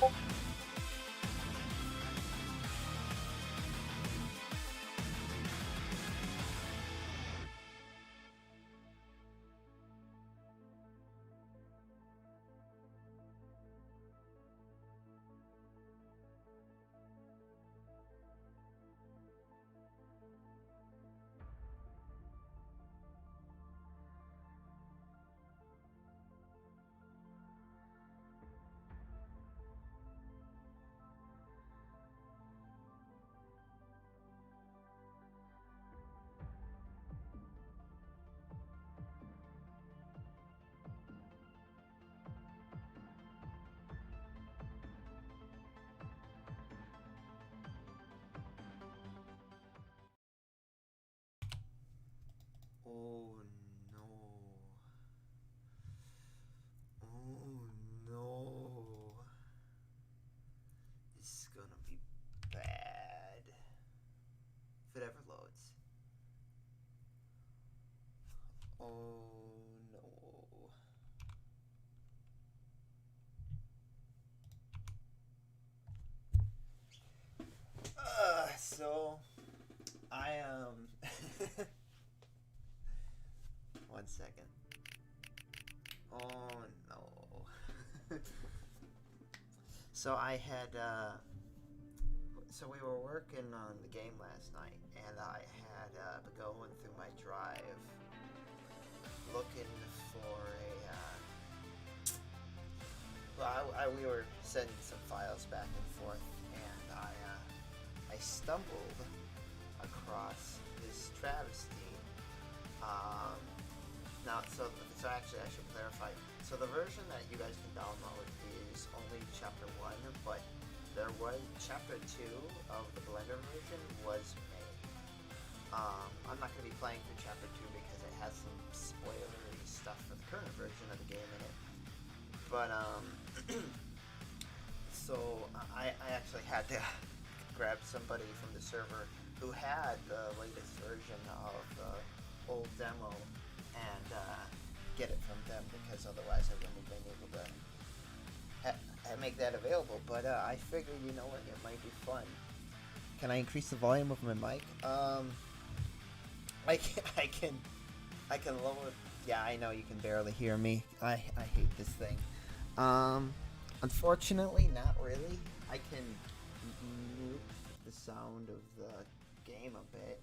Oh no. Oh no. This is gonna be bad. If it ever loads. Oh no. So I 1 second. Oh no. So I had so we were working on the game last night, and I had been going through my drive looking for a. We were sending some files back and forth, and I stumbled across this travesty. Now, so actually, I should clarify. So the version that you guys can download is only Chapter 1, but there was Chapter 2 of the Blender version was made. I'm not going to be playing through Chapter 2 because it has some spoilery stuff for the current version of the game in it. But, so I actually had to grab somebody from the server who had the latest version of the old demo and get it from them, because otherwise I wouldn't have been able to make that available. But I figured, you know what, it might be fun. Can I increase the volume of my mic? I can lower. Yeah, I know you can barely hear me. I hate this thing. Unfortunately, not really. I can mute the sound of the game a bit.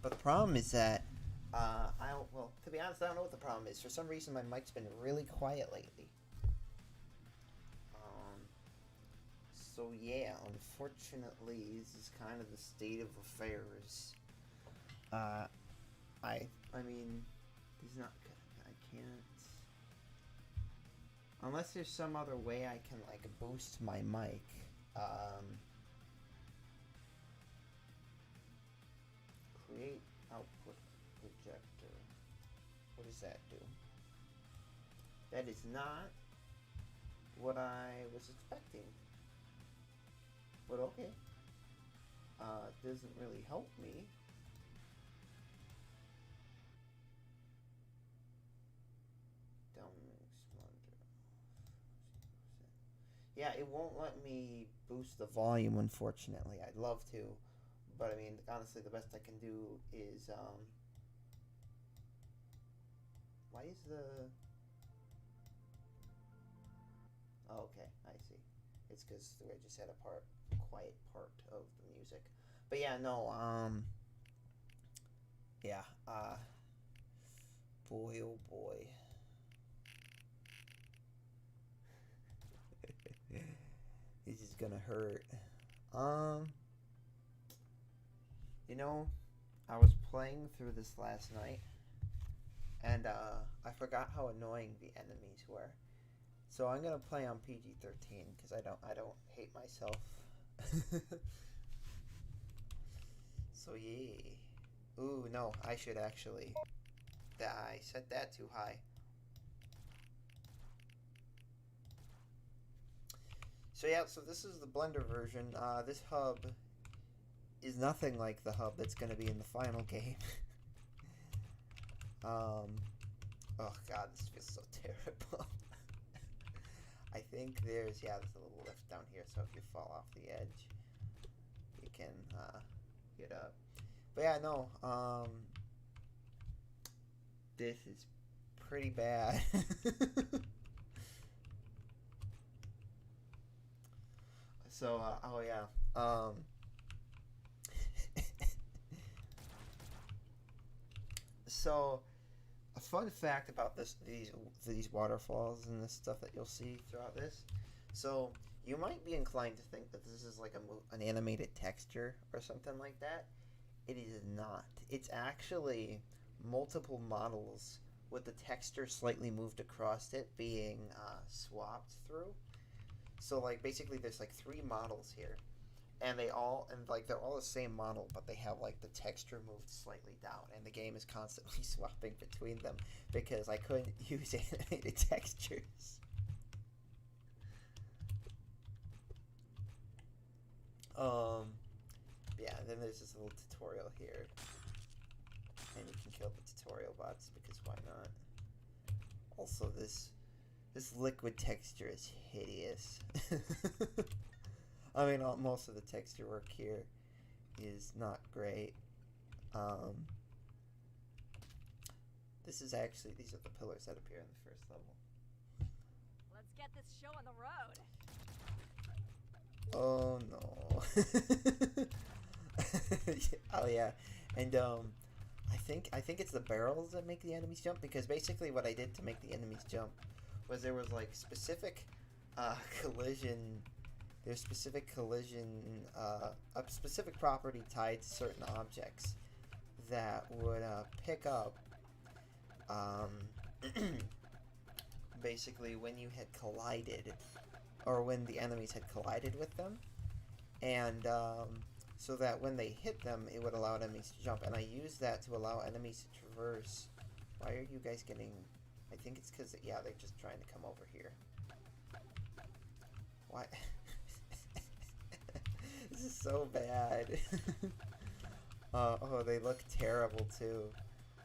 But the problem is that well, to be honest, I don't know what the problem is. For some reason, my mic's been really quiet lately. So yeah, unfortunately, this is kind of the state of affairs. I mean, there's not. I can't. Unless there's some other way I can like boost my mic. Create output projector. What does that do? That is not what I was expecting. But okay. It doesn't really help me. Downlink splendor. Yeah, it won't let me boost the volume, unfortunately. I'd love to. But I mean, honestly, the best I can do is, why is the... Oh, okay, I see. It's because I just had a quiet part of the music. But yeah, no, yeah, boy, oh boy. This is gonna hurt. You know, I was playing through this last night, and I forgot how annoying the enemies were. So I'm gonna play on PG-13 because I don't hate myself. So yeah. Ooh, no, I should actually. I set that too high. So yeah, so this is the Blender version. This hub is nothing like the hub that's going to be in the final game. Oh god, this feels so terrible. I think there's a little lift down here, so if you fall off the edge, you can get up. But yeah, no, this is pretty bad. So, oh yeah, so a fun fact about these waterfalls and this stuff that you'll see throughout this. So you might be inclined to think that this is like an animated texture or something like that. It is not. It's actually multiple models with the texture slightly moved across it being swapped through. So like basically there's like three models here, and they're all the same model, but they have like the texture moved slightly down, and the game is constantly swapping between them because I couldn't use animated textures. Um, yeah. Then there's this little tutorial here, and you can kill the tutorial bots because why not? Also, this liquid texture is hideous. I mean, most of the texture work here is not great. These are the pillars that appear in the first level. Let's get this show on the road. Oh no. Oh yeah, and I think it's the barrels that make the enemies jump, because basically what I did to make the enemies jump was there was like specific collision. There's specific collision, a specific property tied to certain objects that would pick up, basically when you had collided, or when the enemies had collided with them, and so that when they hit them, it would allow enemies to jump. And I used that to allow enemies to traverse. Why are you guys getting? I think it's because they're just trying to come over here. Why? This is so bad. Oh, they look terrible too.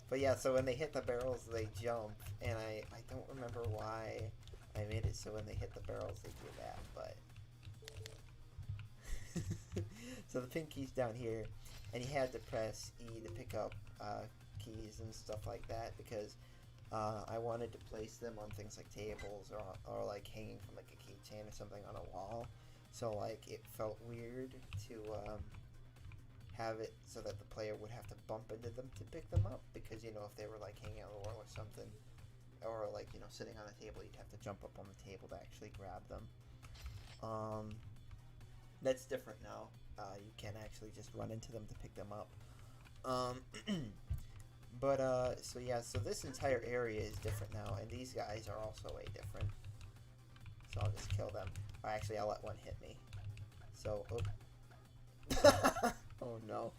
But yeah, so when they hit the barrels, they jump, and I don't remember why I made it so when they hit the barrels, they do that, but... So the pink key's down here, and you had to press E to pick up keys and stuff like that, because I wanted to place them on things like tables, or like hanging from like a keychain or something on a wall. So like it felt weird to have it so that the player would have to bump into them to pick them up, because if they were like hanging on the wall or something, or like sitting on a table, you'd have to jump up on the table to actually grab them. That's different now. You can actually just run into them to pick them up. But so yeah, so this entire area is different now, and these guys are also way different. So I'll just kill them. Or actually, I'll let one hit me. So, oh. Oh no.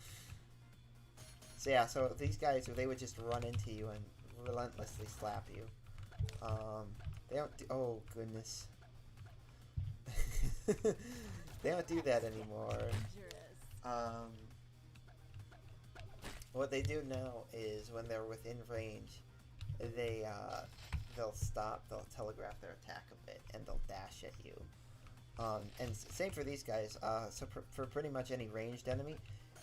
So yeah, so these guys, they would just run into you and relentlessly slap you. They don't do, oh goodness. They don't do that anymore. What they do now is when they're within range, they'll stop, they'll telegraph their attack a bit, and they'll dash at you. And same for these guys. So for pretty much any ranged enemy,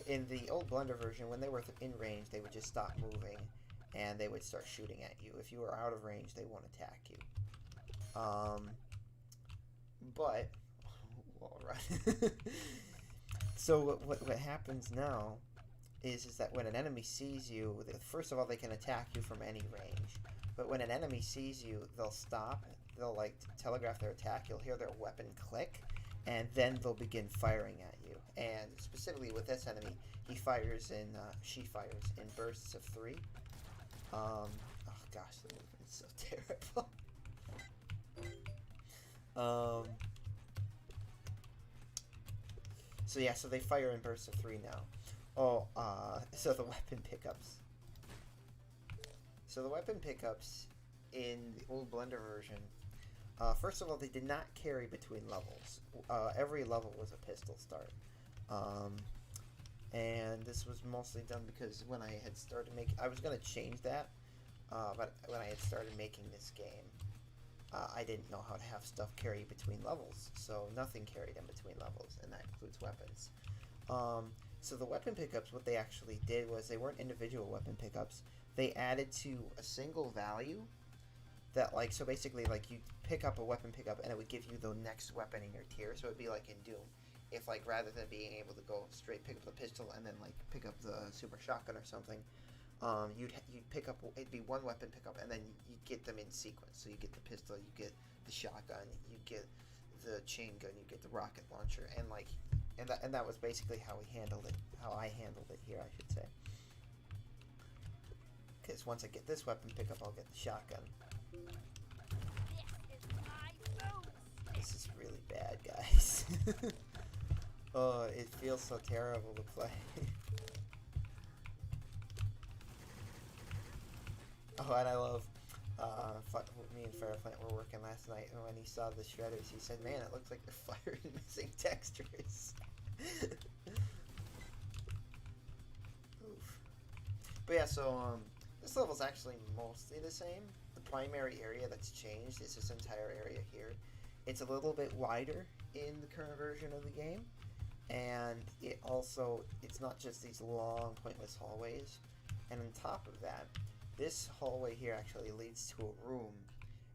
in the old Blender version, when they were in range, they would just stop moving, and they would start shooting at you. If you were out of range, they won't attack you. But, all right. So what happens now is that when an enemy sees you, first of all, they can attack you from any range. But when an enemy sees you, they'll stop. They'll like telegraph their attack. You'll hear their weapon click, and then they'll begin firing at you. And specifically with this enemy, she fires in bursts of 3. Oh gosh, the movement's so terrible. So yeah, so they fire in bursts of 3 now. Oh, so the weapon pickups. So the weapon pickups in the old Blender version, first of all, they did not carry between levels. Every level was a pistol start. And this was mostly done because when I had started making... I was going to change that, but when I had started making this game, I didn't know how to have stuff carry between levels, so nothing carried in between levels, and that includes weapons. So the weapon pickups, what they actually did was they weren't individual weapon pickups. They added to a single value that, like, so basically, like, you pick up a weapon pickup and it would give you the next weapon in your tier. So it'd be like in Doom, if, like, rather than being able to go straight pick up the pistol and then, like, pick up the super shotgun or something, you'd pick up, it'd be one weapon pickup, and then you'd get them in sequence. So you get the pistol, you get the shotgun, you get the chain gun, you get the rocket launcher, and, like, and that was basically how we handled it, how I handled it here, I should say. Because once I get this weapon pickup, I'll get the shotgun. This is really bad, guys. Oh, it feels so terrible to play. Oh, and I love, me and Fairplant were working last night, and when he saw the shredders, he said, "Man, it looks like they're firing missing textures." Oof. But yeah, so, this level's actually mostly the same. The primary area that's changed is this entire area here. It's a little bit wider in the current version of the game, and it's not just these long, pointless hallways. And on top of that, this hallway here actually leads to a room,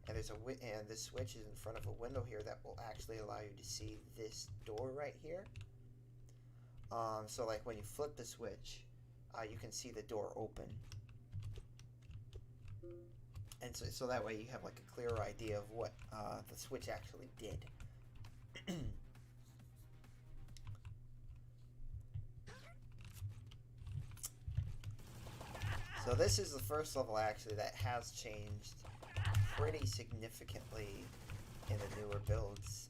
and and this switch is in front of a window here that will actually allow you to see this door right here. So like when you flip the switch, you can see the door open. And so that way you have like a clearer idea of what the switch actually did. So this is the first level actually that has changed pretty significantly in the newer builds.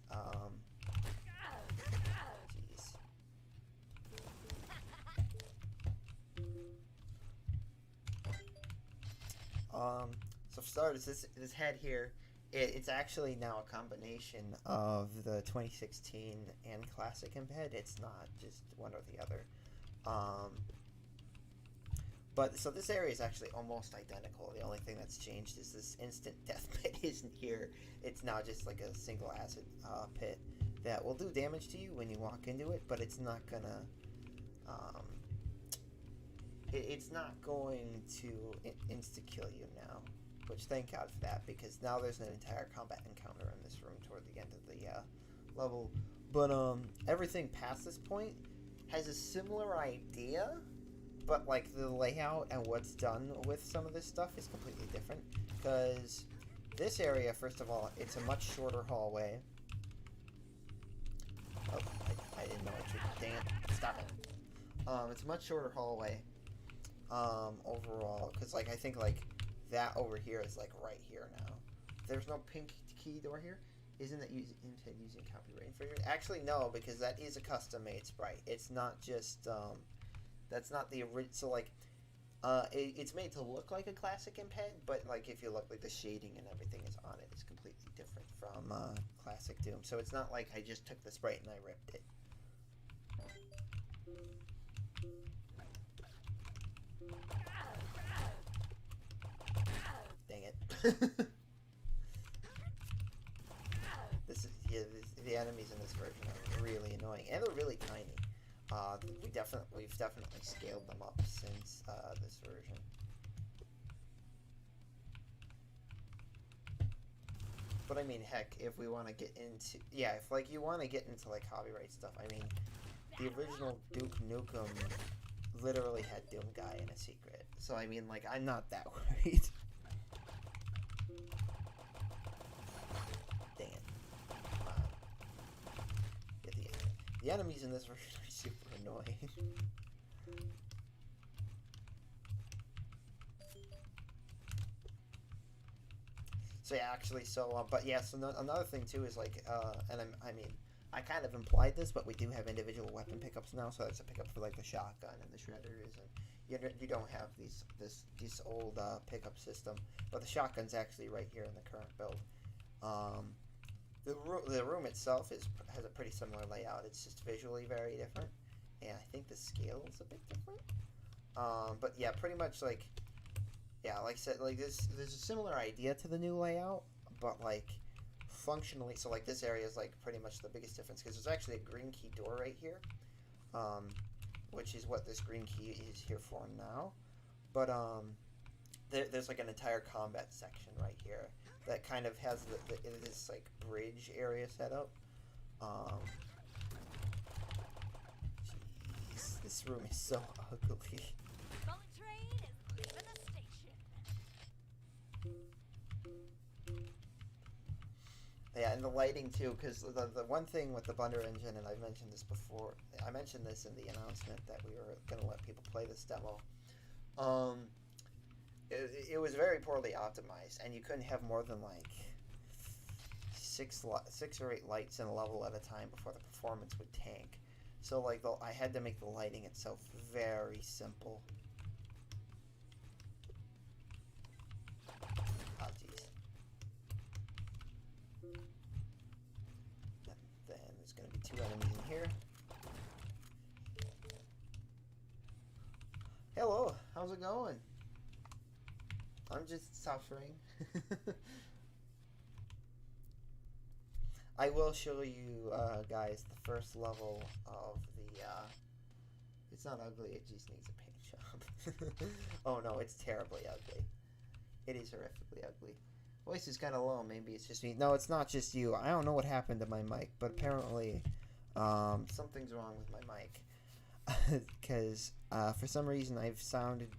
Jeez. So for starters, this head here, it's actually now a combination of the 2016 and classic head. It's not just one or the other. But so this area is actually almost identical. The only thing that's changed is this instant death pit isn't here. It's now just like a single acid pit that will do damage to you when you walk into it, but it's not gonna. It's not going to insta kill you now, which thank God for that, because now there's an entire combat encounter in this room toward the end of the level. But everything past this point has a similar idea. But, like, the layout and what's done with some of this stuff is completely different. Because this area, first of all, it's a much shorter hallway. Oh, I didn't know I should. Dang it. Stop it. It's a much shorter hallway, overall. Because, like, I think, like, that over here is, like, right here now. There's no pink key door here. Isn't it using copyright infringement? Actually, no, because that is a custom-made sprite. It's not just, that's not the original. So like, it's made to look like a classic imped, but like if you look, like the shading and everything is on it, it's completely different from classic Doom. So it's not like I just took the sprite and I ripped it. Dang it! The enemies in this version are really annoying, and they're really tiny. We've definitely scaled them up since this version. But I mean, heck, if we want to get into, if like you want to get into like copyright stuff, I mean, the original Duke Nukem literally had Doom Guy in a secret. So I mean, like, I'm not that worried. Dang it. The enemies in this version are super annoying. So yeah, actually, but yeah, so another thing too is like, and I mean, I kind of implied this, but we do have individual weapon pickups now. So there's a pickup for like the shotgun and the shredders, and you don't have this old pickup system. But the shotgun's actually right here in the current build. The room itself has a pretty similar layout. It's just visually very different, and I think the scale is a bit different. But yeah, pretty much like, yeah, like I said, like there's a similar idea to the new layout, but like functionally, so like this area is like pretty much the biggest difference because there's actually a green key door right here, which is what this green key is here for now. But there's like an entire combat section right here that kind of has this like bridge area set up. Jeez, this room is so ugly. Bullet train is leaving the station. Yeah, and the lighting too, because the one thing with the Bunder engine, and I've mentioned this before, I mentioned this in the announcement that we were going to let people play this demo. It was very poorly optimized, and you couldn't have more than like six or eight lights in a level at a time before the performance would tank. So like I had to make the lighting itself very simple. Oh jeez. And then there's going to be 2 enemies in here. Hello, how's it going? I'm just suffering. I will show you, guys, the first level of the, it's not ugly, it just needs a paint job. Oh no, it's terribly ugly. It is horrifically ugly. Voice is kind of low, maybe it's just me. No, it's not just you. I don't know what happened to my mic, but apparently, something's wrong with my mic. Because, for some reason, I've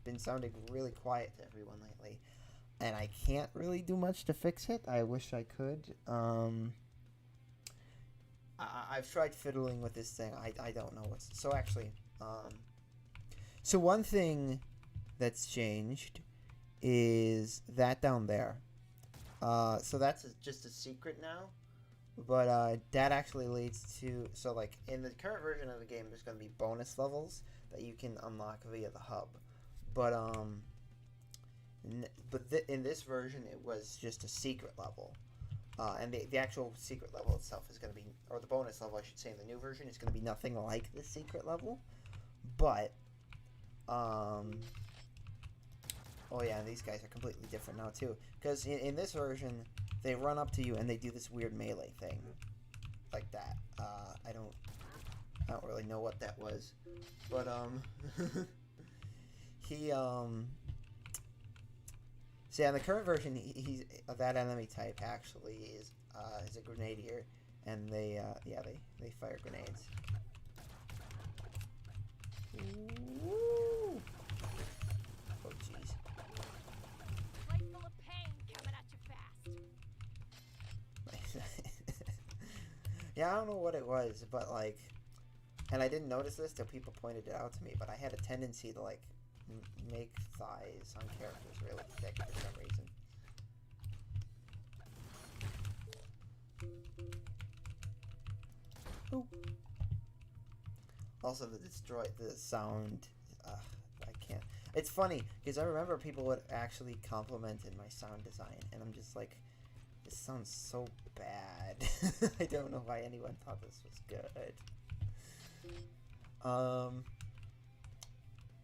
been sounding really quiet to everyone lately. And I can't really do much to fix it. I wish I could. I've tried fiddling with this thing. I don't know what's... So actually, so one thing that's changed is that down there. So that's just a secret now. But that actually leads to... So like in the current version of the game, there's going to be bonus levels that you can unlock via the hub. But in this version, it was just a secret level. And the actual secret level itself is going to be, or the bonus level, I should say, in the new version, is going to be nothing like the secret level. But, oh yeah, these guys are completely different now, too. Because in this version, they run up to you and they do this weird melee thing. Like that. I don't really know what that was. But, so yeah, in the current version, he's that enemy type actually is a grenadier, and they fire grenades. Woo! Oh jeez. Plate full of pain coming at you fast. Yeah, I don't know what it was, but like, and I didn't notice this till people pointed it out to me, but I had a tendency to like make thighs on characters really thick for some reason. Ooh. Also, the sound. I can't. It's funny because I remember people would actually complimented my sound design, and I'm just like, this sounds so bad. I don't know why anyone thought this was good.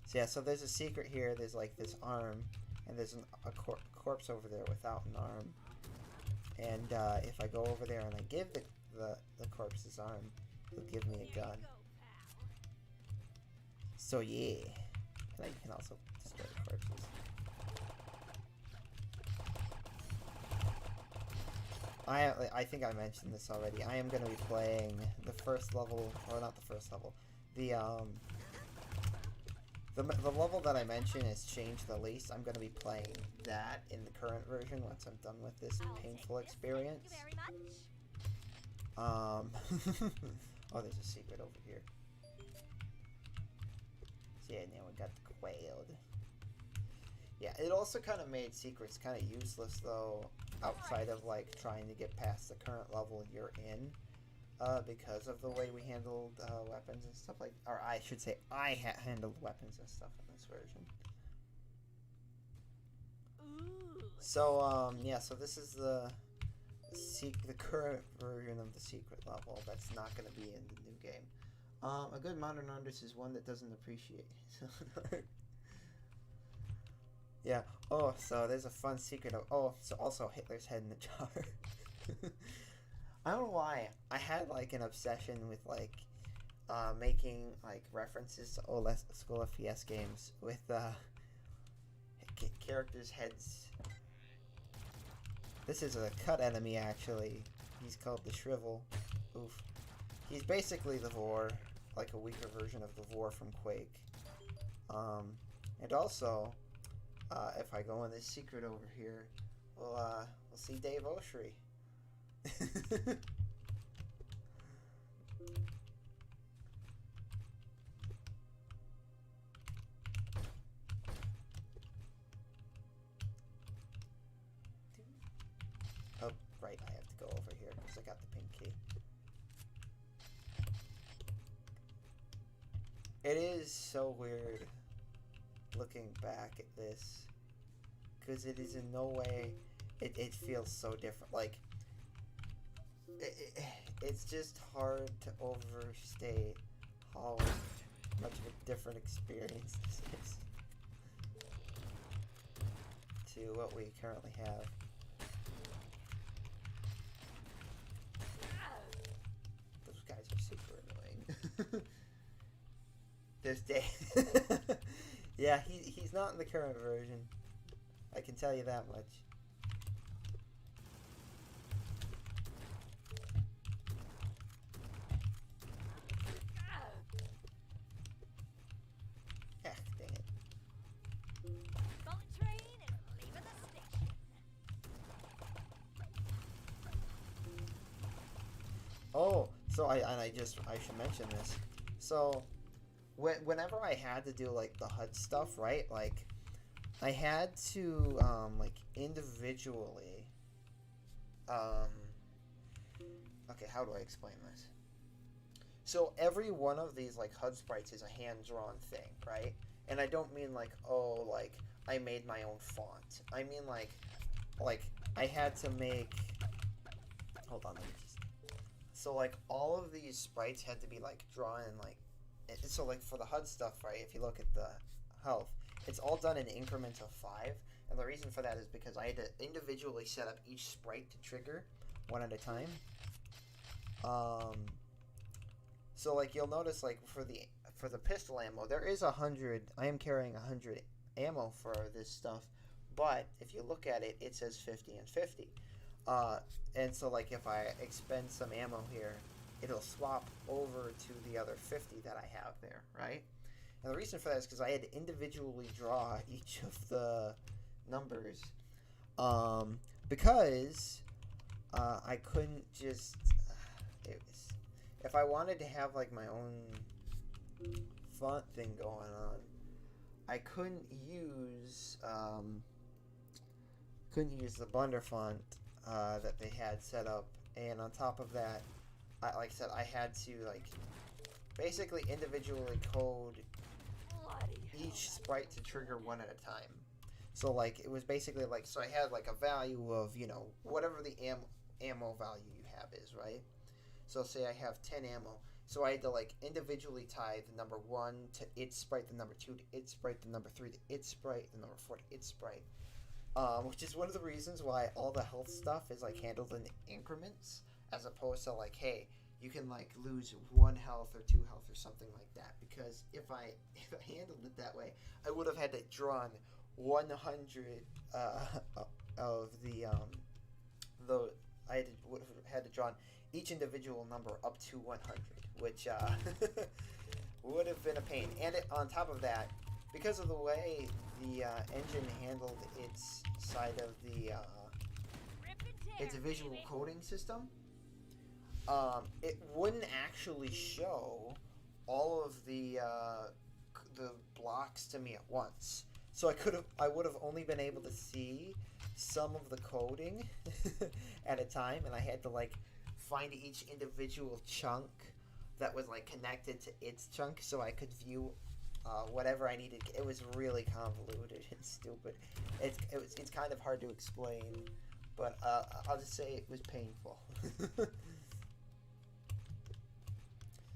So yeah, so there's a secret here. There's like this arm, and there's a corpse over there without an arm. And if I go over there and I give the corpse's arm, he'll give me a gun. So yeah, and I can also destroy the corpses. I think I mentioned this already. I am going to be playing the first level, or not the first level, the level that I mentioned has changed the least. I'm going to be playing that in the current version once I'm done with this painful experience. Thank you very much. Oh, there's a secret over here. So yeah, now we got quailed. Yeah, it also kind of made secrets kind of useless though, outside of like trying to get past the current level you're in. Because of the way we handled weapons and stuff like, or I should say, I handled weapons and stuff in this version. Ooh. So yeah, so this is the current version of the secret level that's not going to be in the new game. A good modern artist is one that doesn't appreciate his own art. Yeah. Oh, so there's a fun secret of. Oh, so also Hitler's head in the jar. I don't know why. I had like an obsession with like making like references to old School FPS games with characters' heads. This is a cut enemy actually. He's called the Shrivel. Oof. He's basically the Vor, like a weaker version of the Vor from Quake. And also, if I go in this secret over here, we'll see Dave Oshry. Oh, right, I have to go over here because I got the pink key. It is so weird looking back at this because it is in no way, it feels so different. Like, it's just hard to overstate how much of a different experience this is to what we currently have. Those guys are super annoying. This day. Yeah, he's not in the current version. I can tell you that much. Ah, dang it. Bullet train is leaving the station. Oh, so I should mention this. So whenever I had to do like the HUD stuff, right? Like I had to like individually okay, how do I explain this? So every one of these like HUD sprites is a hand-drawn thing, right? And I don't mean like, oh, like I made my own font. I mean like I had to make, hold on, let me just, so like all of these sprites had to be like drawn in like, so like for the HUD stuff, right, if you look at the health, it's all done in increments of 5, and the reason for that is because I had to individually set up each sprite to trigger one at a time. So like you'll notice like for the pistol ammo, there is 100. I am carrying 100 ammo for this stuff, but if you look at it, it says 50 and 50. And so like if I expend some ammo here, it'll swap over to the other 50 that I have there, right? And the reason for that is because I had to individually draw each of the numbers, because I couldn't just. It was, if I wanted to have like my own font thing going on, I couldn't use the Blender font that they had set up, and on top of that, like I said, I had to like basically individually code each sprite to trigger one at a time. So like it was basically like, so I had like a value of, you know, whatever the ammo value you have is, right? So say I have 10 ammo, so I had to like individually tie the number 1 to its sprite, the number 2 to its sprite, the number 3 to its sprite, the number 4 to its sprite. Which is one of the reasons why all the health stuff is like handled in increments, as opposed to like, hey, you can like lose 1 health or 2 health or something like that. Because if I handled it that way, I would have had to drawn 100 of the would have had to draw each individual number up to 100, which would have been a pain. And on top of that, because of the way the engine handled its side of the its visual coding system, it wouldn't actually show all of the blocks to me at once. So I would have only been able to see some of the coding at a time, and I had to like find each individual chunk that was like connected to its chunk so I could view whatever I needed. It was really convoluted and stupid. It's kind of hard to explain, but I'll just say it was painful.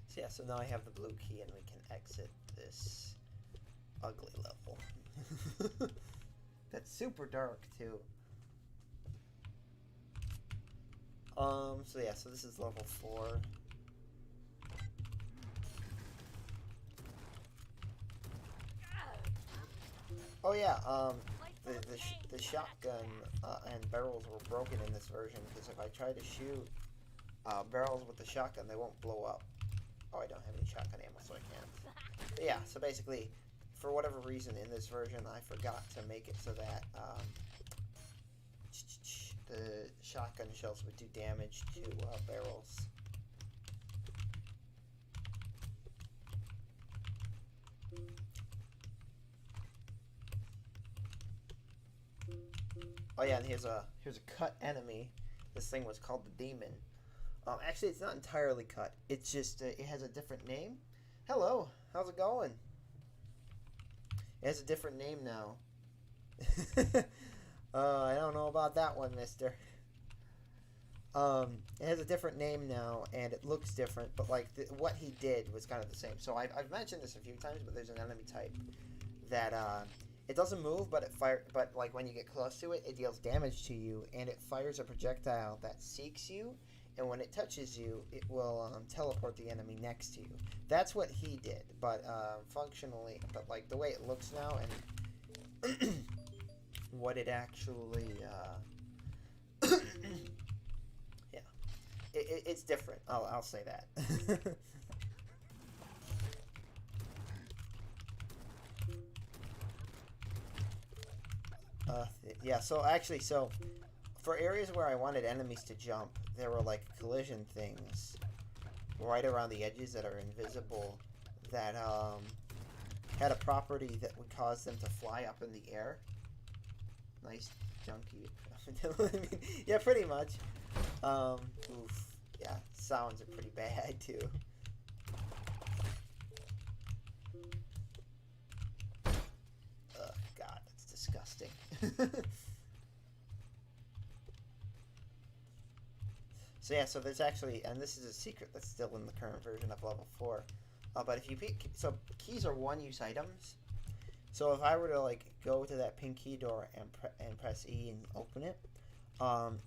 So yeah, so now I have the blue key and we can exit this ugly level. super dark too. So yeah, so this is level 4. Oh yeah, the shotgun and barrels were broken in this version because if I try to shoot barrels with the shotgun, they won't blow up. Oh, I don't have any shotgun ammo, so I can't. But yeah, so basically, for whatever reason in this version, I forgot to make it so that the shotgun shells would do damage to barrels. Oh yeah, and here's a cut enemy. This thing was called the Demon. Actually, it's not entirely cut. It's just it has a different name. Hello, how's it going? It has a different name now. I don't know about that one, mister. It has a different name now, and it looks different, but like what he did was kind of the same. So I've mentioned this a few times, but there's an enemy type that it doesn't move, but but like when you get close to it, it deals damage to you, and it fires a projectile that seeks you, and when it touches you, it will teleport the enemy next to you. That's what he did, but functionally, but like the way it looks now and what it actually, yeah, it's different. I'll say that. Yeah, so actually, so for areas where I wanted enemies to jump, there were like collision things right around the edges that are invisible that had a property that would cause them to fly up in the air. Nice junky. I mean, yeah, pretty much. Oof. Yeah, sounds are pretty bad too. Oh God, that's disgusting. So yeah, so there's actually, and this is a secret that's still in the current version of level 4. But if you pick, so keys are one-use items. So if I were to like go to that pink key door and press E and open it,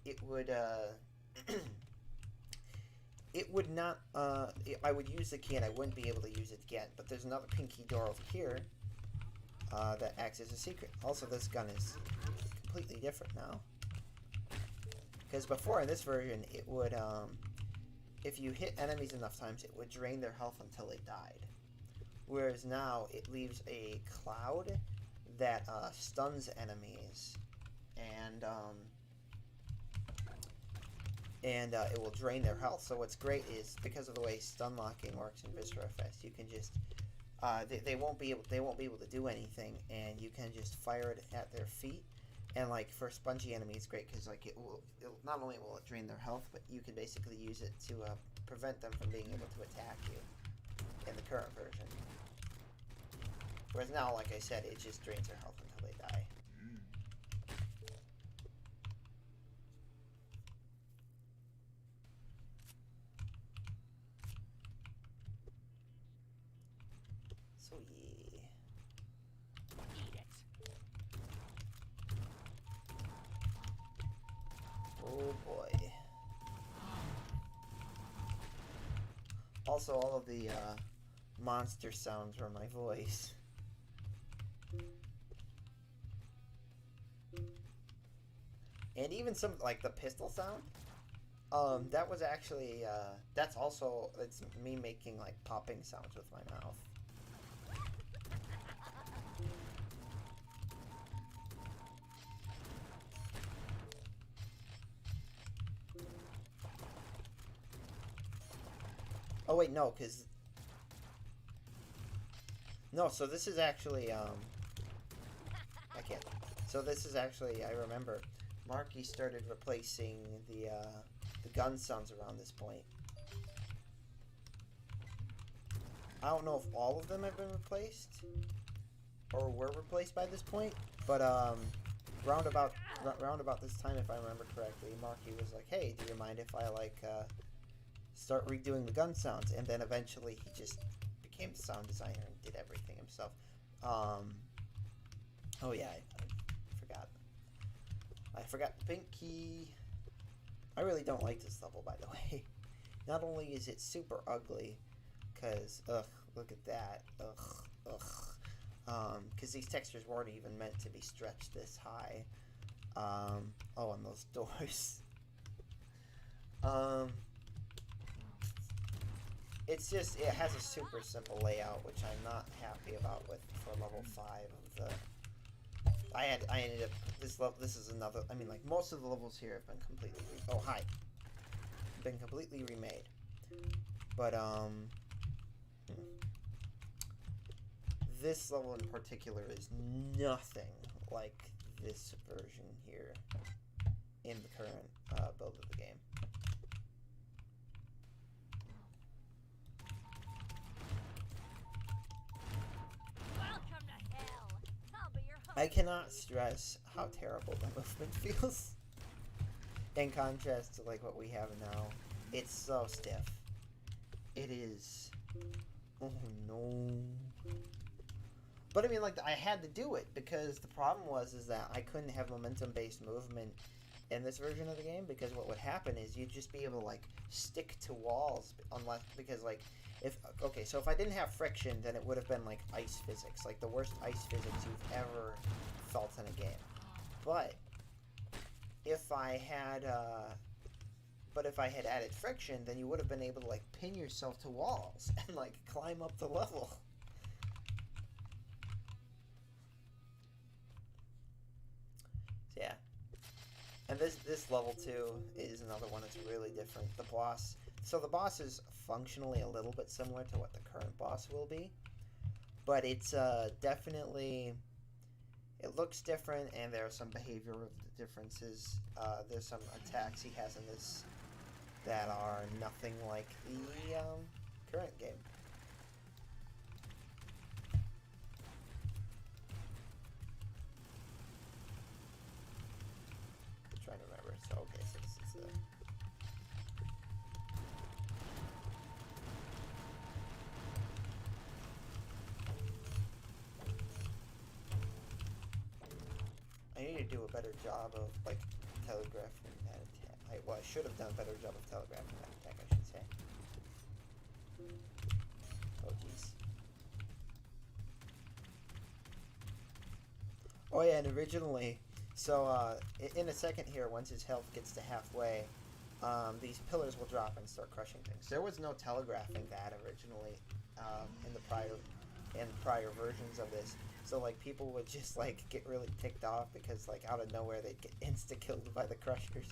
it would it would not. I would use the key and I wouldn't be able to use it again. But there's another pink key door over here that acts as a secret. Also, this gun is completely different now. Because before in this version, it would, if you hit enemies enough times, it would drain their health until they died. Whereas now, it leaves a cloud that stuns enemies, and it will drain their health. So what's great is, because of the way stun locking works in Viscerafest, you can just, they won't be able to do anything, and you can just fire it at their feet. And like for spongy enemies, it's great because like it not only will it drain their health, but you can basically use it to prevent them from being able to attack you in the current version. Whereas now, like I said, it just drains their health until they die. So yeah. Oh boy. Also, all of the monster sounds were my voice. And even some, like the pistol sound, that was actually, that's also, it's me making like popping sounds with my mouth. Oh wait, no, because... No, so this is actually, I can't. So this is actually, I remember, Marky started replacing the gun sounds around this point. I don't know if all of them have been replaced, or were replaced by this point, but, round about this time, if I remember correctly, Marky was like, hey, do you mind if I, like, start redoing the gun sounds? And then eventually he just became the sound designer and did everything himself. Oh yeah, I forgot. I forgot the pink key. I really don't like this level, by the way. Not only is it super ugly, because, ugh, look at that. Ugh. Because these textures weren't even meant to be stretched this high. Oh, and those doors. It's just, it has a super simple layout, which I'm not happy about with for level 5 of the... I ended up, this is another, I mean, like, most of the levels here have been completely, oh, hi. Been completely remade. But, this level in particular is nothing like this version here in the current build of the game. Welcome to hell. I'll be your host. I cannot stress how terrible the movement feels. In contrast to like what we have now, it's so stiff. It is. Oh no. But I mean, like, I had to do it because the problem was that I couldn't have momentum-based movement in this version of the game, because what would happen is you'd just be able to like stick to walls unless, because like so if I didn't have friction, then it would have been like ice physics, like the worst ice physics you've ever felt in a game. But if I had added friction, then you would have been able to like pin yourself to walls and like climb up the level. So, yeah. And this level 2 is another one that's really different. The boss is functionally a little bit similar to what the current boss will be, but it's definitely, it looks different, and there are some behavioral differences. There's some attacks he has in this that are nothing like the current game. I'm trying to remember. So okay, so this is the... I need to do a better job of like telegraphing that attack. I should have done a better job of telegraphing that attack, I should say. Oh jeez. Oh yeah, and originally, so in a second here, once his health gets to halfway, these pillars will drop and start crushing things. There was no telegraphing that originally in the prior versions of this. So like people would just like get really ticked off because like out of nowhere they'd get insta killed by the crushers.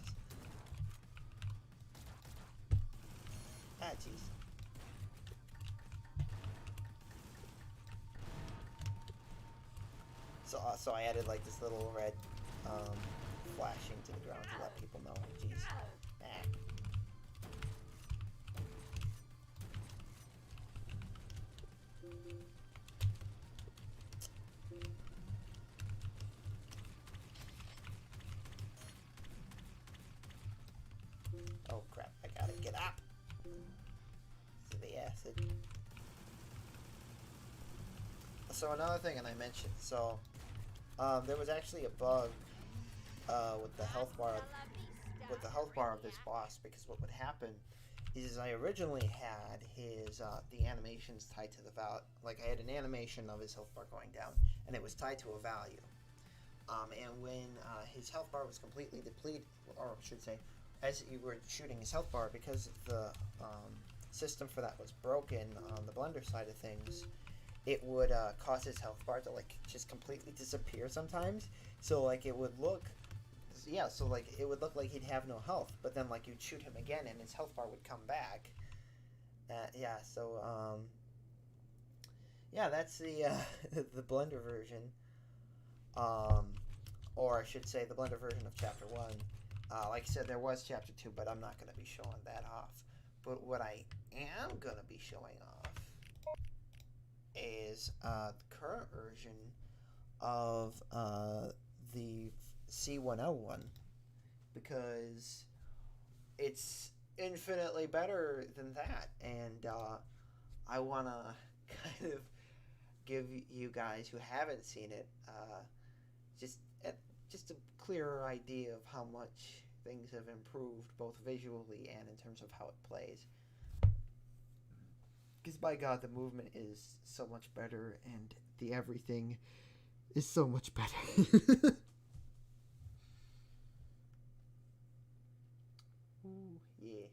Ah jeez. So I added like this little red flashing to the ground to let people know. Jeez. Ah. Oh crap, I gotta get up to the acid. So another thing, and I mentioned, so there was actually a bug with the health bar of this boss, because what would happen is I originally had his the animations tied to the value. Like I had an animation of his health bar going down, and it was tied to a value. And when his health bar was completely depleted, or I should say, as you were shooting his health bar, because the system for that was broken on the Blender side of things, it would cause his health bar to like just completely disappear sometimes. So like it would look, yeah, so like it would look like he'd have no health, but then like you'd shoot him again and his health bar would come back. Yeah, so yeah, that's the the Blender version, or I should say the Blender version of Chapter 1. Like I said, there was Chapter 2, but I'm not going to be showing that off. But what I am going to be showing off is the current version of the C1L1, because it's infinitely better than that, and I want to kind of give you guys who haven't seen it just just a clearer idea of how much things have improved, both visually and in terms of how it plays. Because by God, the movement is so much better, and the everything is so much better. Ooh, yeah.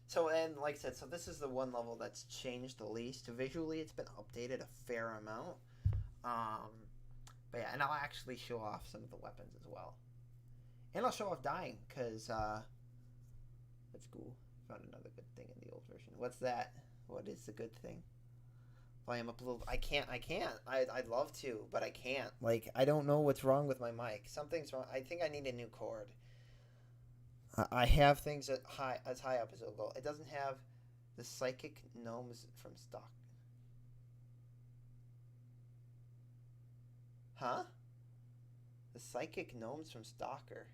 So, and like I said, so this is the one level that's changed the least. Visually, it's been updated a fair amount. Um, but yeah, and I'll actually show off some of the weapons as well. And I'll show off dying, because that's cool. Found another good thing in the old version. What's that? What is the good thing? Volume up a little. I can't. I'd love to, but I can't. Like, I don't know what's wrong with my mic. Something's wrong. I think I need a new cord. I have things as high up as it'll go. It doesn't have the psychic gnomes from stock. Huh? The psychic gnomes from Stalker.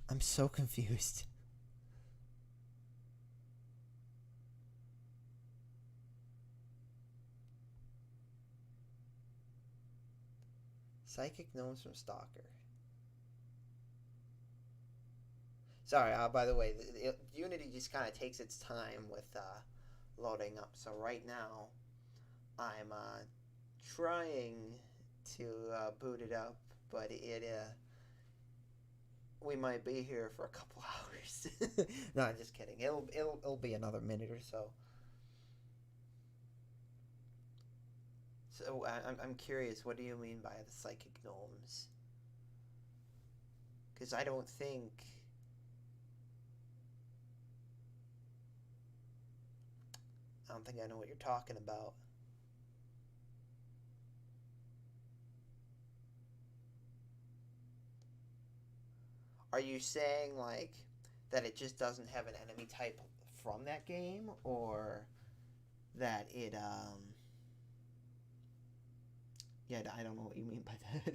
I'm so confused. Psychic gnomes from Stalker. Sorry, by the way, Unity just kind of takes its time with loading up. So right now, I'm trying to boot it up, but we might be here for a couple hours. No, I'm just kidding. It'll be another minute or so. So I'm curious. What do you mean by the psychic gnomes? Because I don't think. I don't think I know what you're talking about. Are you saying like that it just doesn't have an enemy type from that game, or that it yeah, I don't know what you mean by that.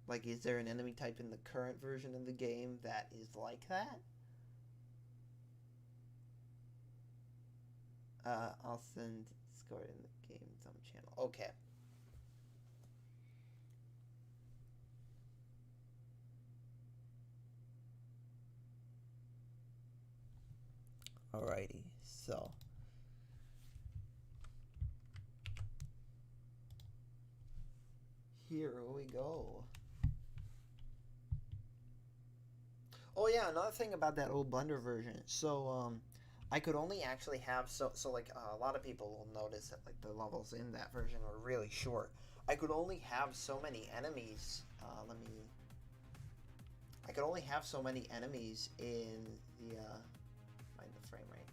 Like, is there an enemy type in the current version of the game that is like that? I'll send Discord in the game some channel. Okay. Alrighty, so here we go. Oh yeah, another thing about that old Blender version. So I could only actually have like a lot of people will notice that like the levels in that version were really short. I could only have so many enemies. I could only have so many enemies in the mind the frame rate.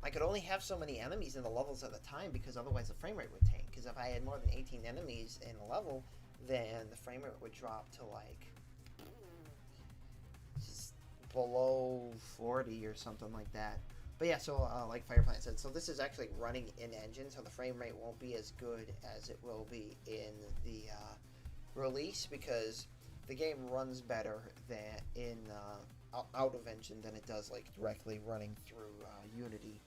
I could only have so many enemies in the levels at a time because otherwise the frame rate would tank. Because if I had more than 18 enemies in a level, then the frame rate would drop to like just below 40 or something like that. But yeah, so like Fireplant said, so this is actually running in engine, so the frame rate won't be as good as it will be in the release, because the game runs better than in out of engine than it does like directly running through Unity.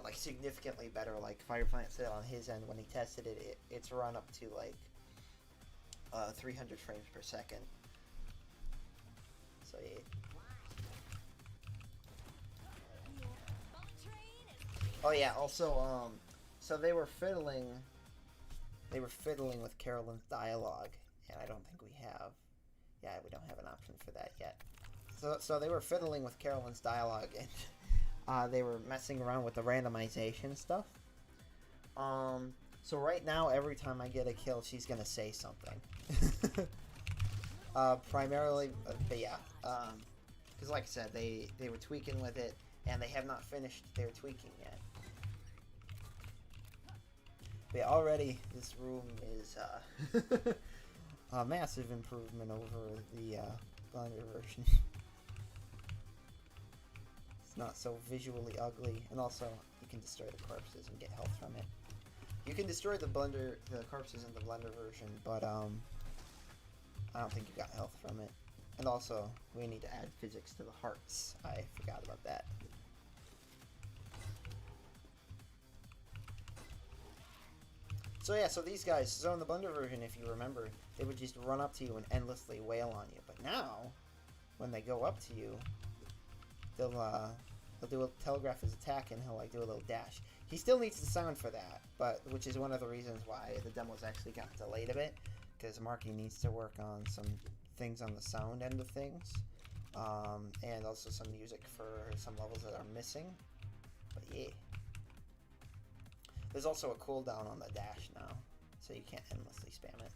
Like significantly better. Like Fireplant said on his end when he tested it, it's run up to like 300 frames per second. So yeah. Oh yeah. Also, so they were fiddling with Carolyn's dialogue, and I don't think we have. Yeah, we don't have an option for that yet. So they were fiddling with Carolyn's dialogue, and they were messing around with the randomization stuff. So right now, every time I get a kill, she's gonna say something. Primarily, but yeah, because like I said, they were tweaking with it, and they have not finished their tweaking yet. But already, this room is a massive improvement over the Blender version. It's not so visually ugly, and also you can destroy the corpses and get health from it. You can destroy the corpses in the blender version, but I don't think you got health from it. And also, we need to add physics to the hearts. I forgot about that. So yeah, so these guys, so in the blender version, if you remember, they would just run up to you and endlessly wail on you. But now, when they go up to you, they'll do a telegraph his attack and he'll like do a little dash. He still needs the sound for that, but which is one of the reasons why the demos actually got delayed a bit, because Marky needs to work on some things on the sound end of things, and also some music for some levels that are missing. But yeah. There's also a cooldown on the dash now, so you can't endlessly spam it.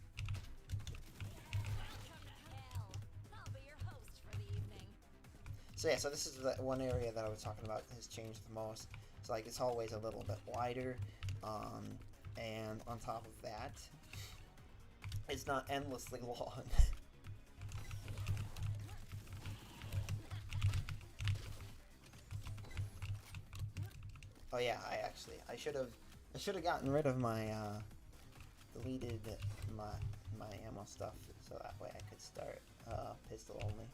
So yeah, so this is the one area that I was talking about has changed the most. So like this hallway's a little bit wider, and on top of that, it's not endlessly long. Oh yeah, I should have gotten rid of my deleted my ammo stuff, so that way I could start pistol only.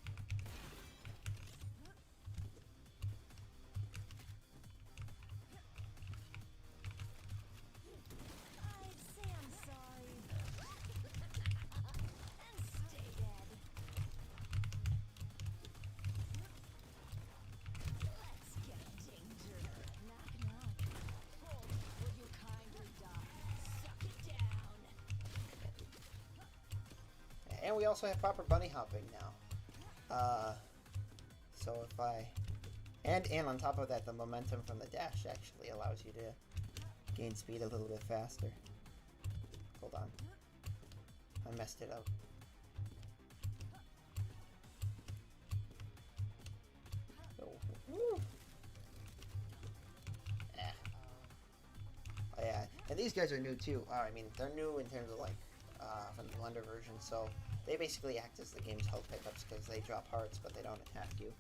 And we also have proper bunny hopping now. So if I... And on top of that, the momentum from the dash actually allows you to gain speed a little bit faster. Hold on. I messed it up. Oh, yeah. And these guys are new too. I mean, they're new in terms of like from the blender version, so they basically act as the game's health pickups because they drop hearts, but they don't attack you.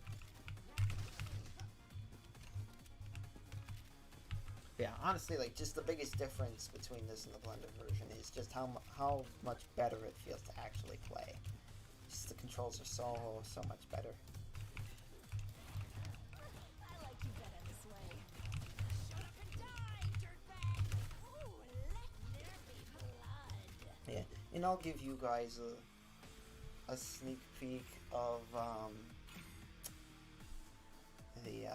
Yeah, honestly, like just the biggest difference between this and the blender version is just how much better it feels to actually play. Just the controls are so much better. I like you better this way. Shut up and die, dirtbag! Ooh, let there be blood. Yeah, and I'll give you guys a sneak peek of the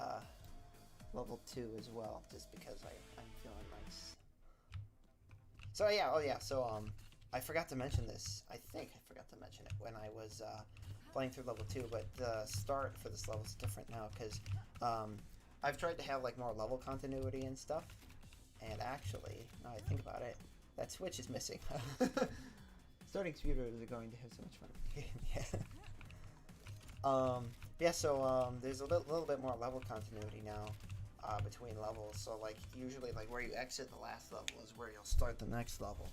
level 2 as well, just because I'm feeling nice. So yeah, oh yeah, so I forgot to mention this. I think I forgot to mention it when I was playing through level 2, but the start for this level is different now because I've tried to have like more level continuity and stuff, and actually, now I think about it, that switch is missing. Starting speedrunners are going to have so much fun with the game. Yeah. Yeah, so there's a little bit more level continuity now between levels. So like usually like where you exit the last level is where you'll start the next level.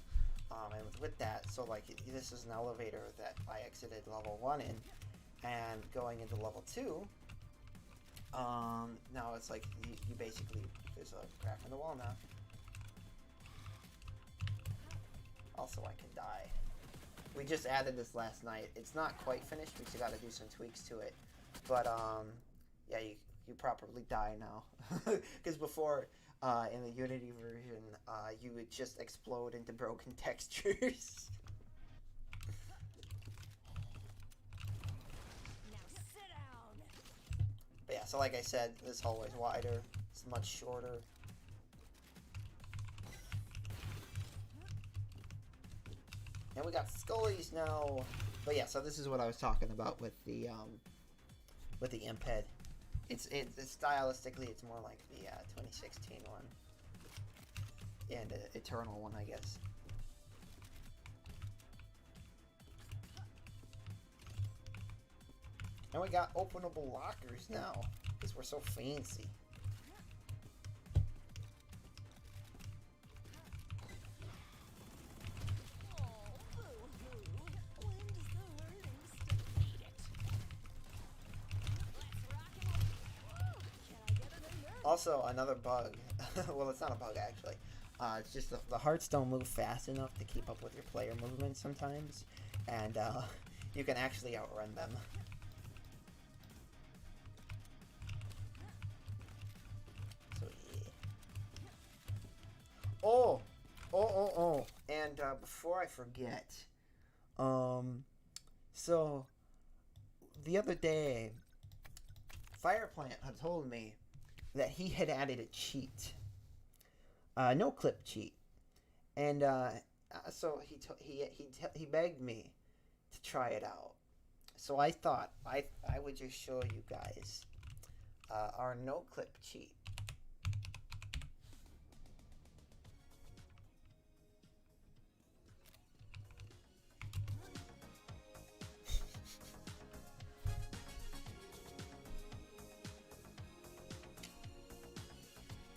And with that, so like this is an elevator that I exited level 1 in, and going into level 2, now it's like you basically, there's a crack in the wall now. Also, I can die. We just added this last night. It's not quite finished. We still got to do some tweaks to it. But yeah, you properly die now. Because before, in the Unity version, you would just explode into broken textures. Now sit down. But yeah, so like I said, this hallway's wider. It's much shorter. And we got Scullies now. But yeah, so this is what I was talking about with the imp head. It's stylistically, it's more like the 2016 one. And Eternal one, I guess. And we got openable lockers now, because we're so fancy. Also, another bug. Well, it's not a bug actually. It's just the hearts don't move fast enough to keep up with your player movement sometimes, and you can actually outrun them. So yeah. Oh, and before I forget, so the other day, Fireplant had told me that he had added a cheat, no clip cheat, and so he begged me to try it out. So I thought I would just show you guys our no clip cheat.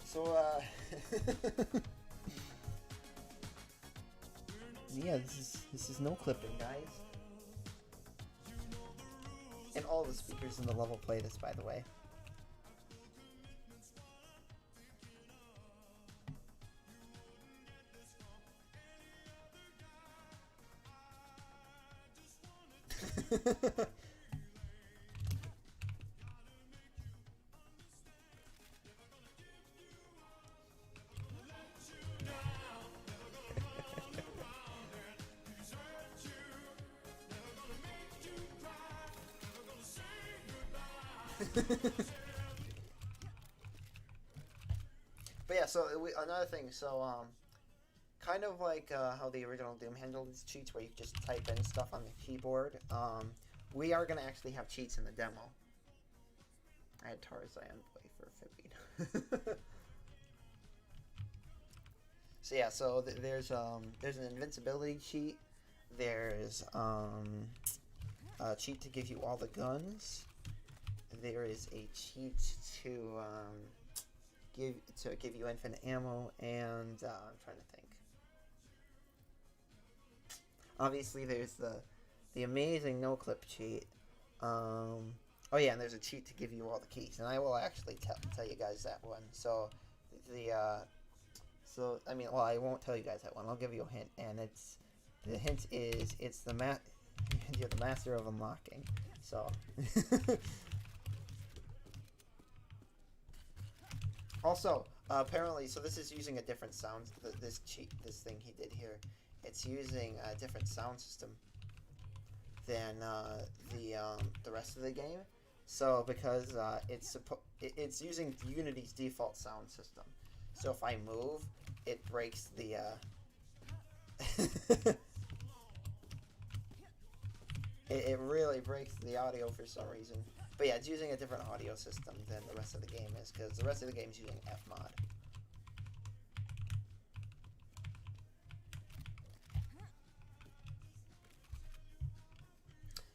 So yeah, this is no clipping, guys. And all the speakers in the level play this, by the way. But yeah, so another thing, so kind of like how the original Doom handled its cheats, where you just type in stuff on the keyboard. We are gonna actually have cheats in the demo. I had Tarzan play for Fibbing. So yeah, so there's an invincibility cheat. There's a cheat to give you all the guns. There is a cheat to give you infinite ammo, and I'm trying to think. Obviously, there's the amazing no clip cheat. Oh yeah, and there's a cheat to give you all the keys, and I will actually tell you guys that one. So I mean, well, I won't tell you guys that one. I'll give you a hint, and the hint is you're the master of unlocking. So. Also, apparently, so this is using a different sound. This thing he did here, it's using a different sound system than the rest of the game. So because it's using Unity's default sound system. So if I move, it breaks the. It really breaks the audio for some reason. But yeah, it's using a different audio system than the rest of the game is, because the rest of the game is using Fmod.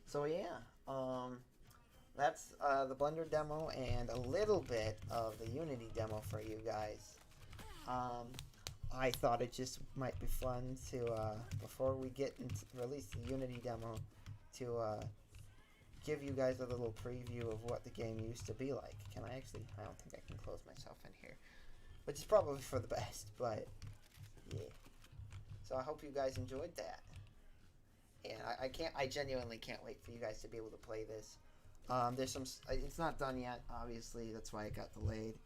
So yeah, that's the Blender demo and a little bit of the Unity demo for you guys. I thought it just might be fun to, before we get into release the Unity demo, to give you guys a little preview of what the game used to be like. I don't think I can close myself in here, which is probably for the best, but yeah. So I hope you guys enjoyed that, and I genuinely can't wait for you guys to be able to play this. There's it's not done yet, obviously, that's why it got delayed.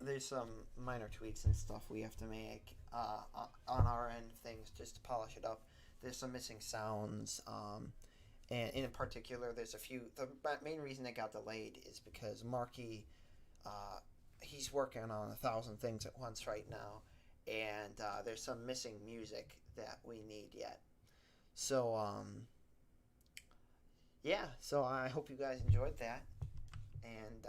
There's some minor tweaks and stuff we have to make on our end of things just to polish it up. There's some missing sounds, and in particular, there's a few. The main reason it got delayed is because Marky, he's working on 1,000 things at once right now, and there's some missing music that we need yet. So, yeah. So I hope you guys enjoyed that, and